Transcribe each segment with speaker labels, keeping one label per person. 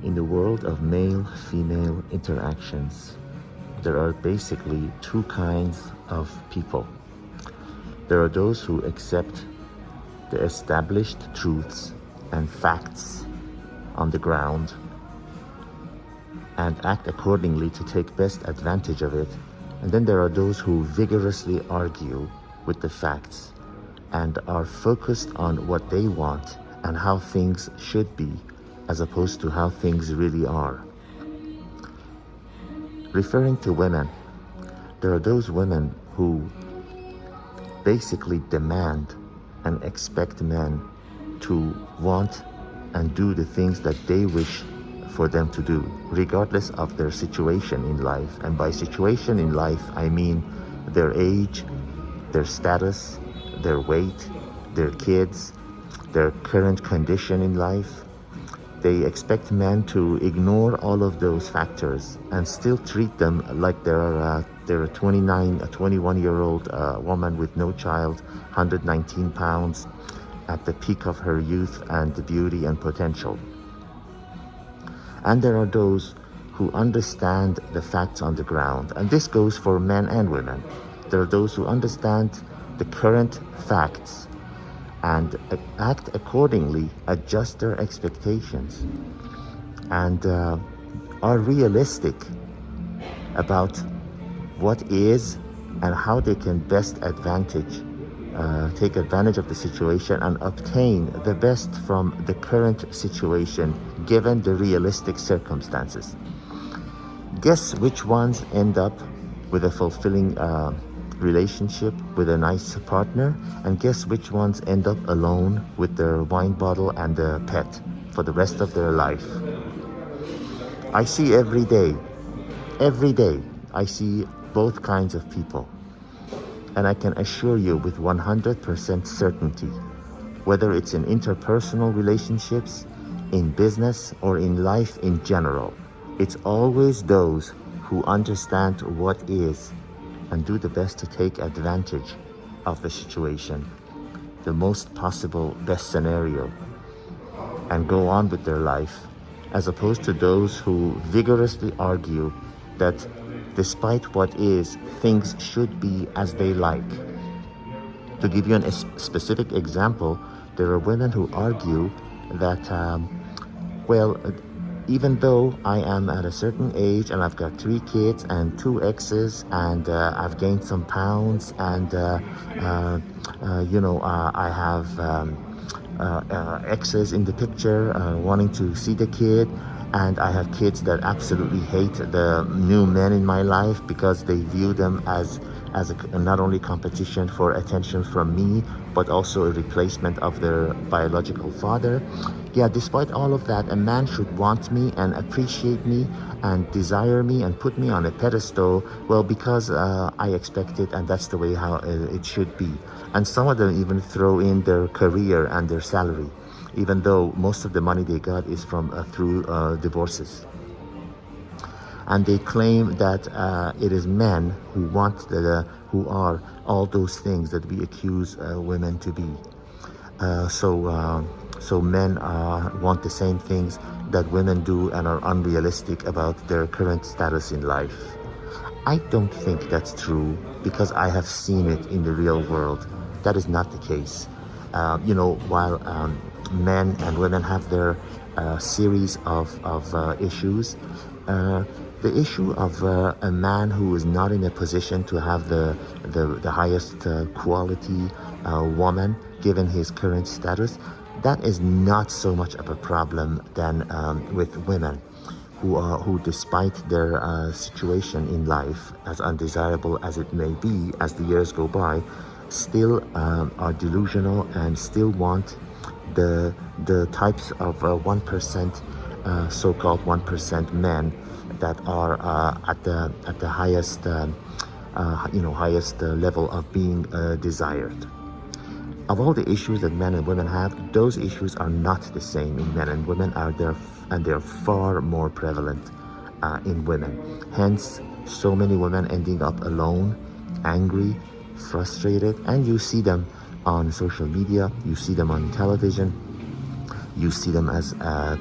Speaker 1: In the world of male-female interactions, there are basically two kinds of people. There are those who accept the established truths and facts on the ground and act accordingly to take best advantage of it. And then there are those who vigorously argue with the facts and are focused on what they want and how things should be, as opposed to how things really are. Referring to women, there are those women who basically demand and expect men to want and do the things that they wish for them to do, regardless of their situation in life. And by situation in life, I mean their age, their status, their weight, their kids, their current condition in life. They expect men to ignore all of those factors and still treat them like they're a 21-year-old woman with no child, 119 pounds, at the peak of her youth and beauty and potential. And there are those who understand the facts on the ground, and this goes for men and women. There are those who understand the current facts and act accordingly, adjust their expectations, and are realistic about what is and how they can take advantage of the situation and obtain the best from the current situation given the realistic circumstances. Guess which ones end up with a fulfilling relationship with a nice partner, and guess which ones end up alone with their wine bottle and a pet for the rest of their life. I see every day, I see both kinds of people. And I can assure you with 100% certainty, whether it's in interpersonal relationships, in business, or in life in general, it's always those who understand what is and do the best to take advantage of the situation, the most possible best scenario, and go on with their life, as opposed to those who vigorously argue that despite what is, things should be as they like. To give you a specific example, there are women who argue that, even though I am at a certain age and I've got 3 kids and 2 exes and I've gained some pounds and, I have exes in the picture wanting to see the kid, and I have kids that absolutely hate the new men in my life because they view them as not only competition for attention from me, but also a replacement of their biological father. Yeah, despite all of that, a man should want me and appreciate me and desire me and put me on a pedestal, well, because I expect it and that's the way how it should be. And some of them even throw in their career and their salary, even though most of the money they got is from through divorces. And they claim that it is men who who are all those things that we accuse women to be. So men want the same things that women do and are unrealistic about their current status in life. I don't think that's true because I have seen it in the real world. That is not the case. While men and women have their series of issues, the issue of a man who is not in a position to have the highest quality woman given his current status, that is not so much of a problem than with women who despite their situation in life, as undesirable as it may be as the years go by, still are delusional and still want the types of 1% so-called 1% men that are at the highest highest level of being desired. Of all the issues that men and women have, those issues are not the same in men and women, and they're far more prevalent in women. Hence, so many women ending up alone, angry, frustrated, and you see them on social media, you see them on television, You see them as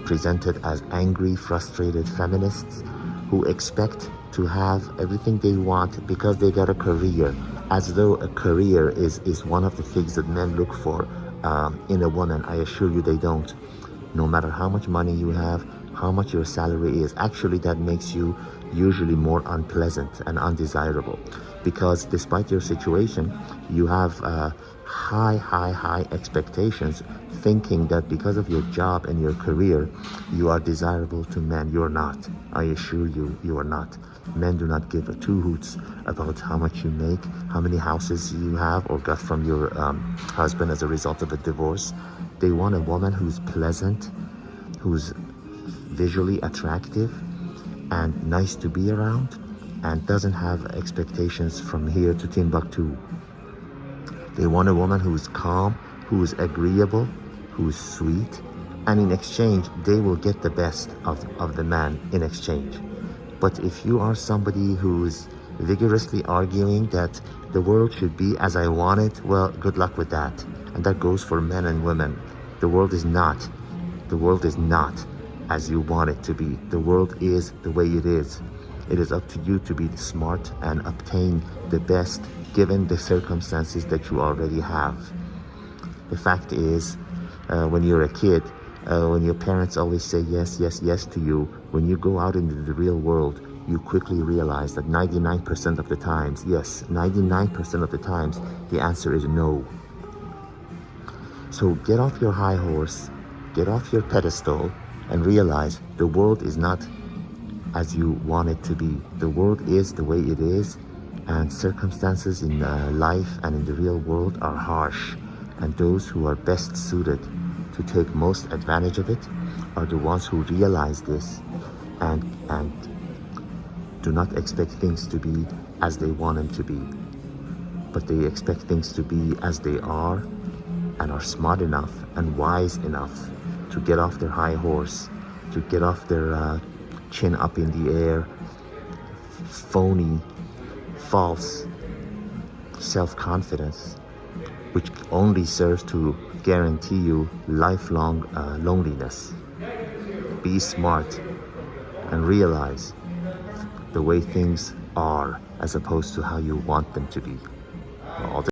Speaker 1: presented as angry, frustrated feminists who expect to have everything they want because they got a career, as though a career is one of the things that men look for in a woman. I assure you they don't. No matter how much money you have, how much your salary is, actually that makes you usually more unpleasant and undesirable, because despite your situation, you have high expectations, thinking that because of your job and your career, you are desirable to men. You're not. I assure you, you are not. Men do not give a two hoots about how much you make, how many houses you have or got from your husband as a result of a divorce. They want a woman who's pleasant, who's visually attractive and nice to be around, and doesn't have expectations from here to Timbuktu. They want a woman who's calm, who's agreeable, who's sweet, and in exchange, they will get the best of the man in exchange. But if you are somebody who's vigorously arguing that the world should be as I want it, well, good luck with that. And that goes for men and women. The world is not as you want it to be. The world is the way it is. It is up to you to be smart and obtain the best given the circumstances that you already have. The fact is, when you're a kid, when your parents always say yes, yes, yes to you, when you go out into the real world, you quickly realize that 99% of the times, yes, 99% of the times, the answer is no. So get off your high horse, get off your pedestal, and realize the world is not as you want it to be. The world is the way it is, and circumstances in life and in the real world are harsh, and those who are best suited to take most advantage of it are the ones who realize this and do not expect things to be as they want them to be, but they expect things to be as they are, and are smart enough and wise enough to get off their high horse, to get off their chin up in the air, phony, false self-confidence, which only serves to guarantee you lifelong loneliness. Be smart and realize the way things are as opposed to how you want them to be. All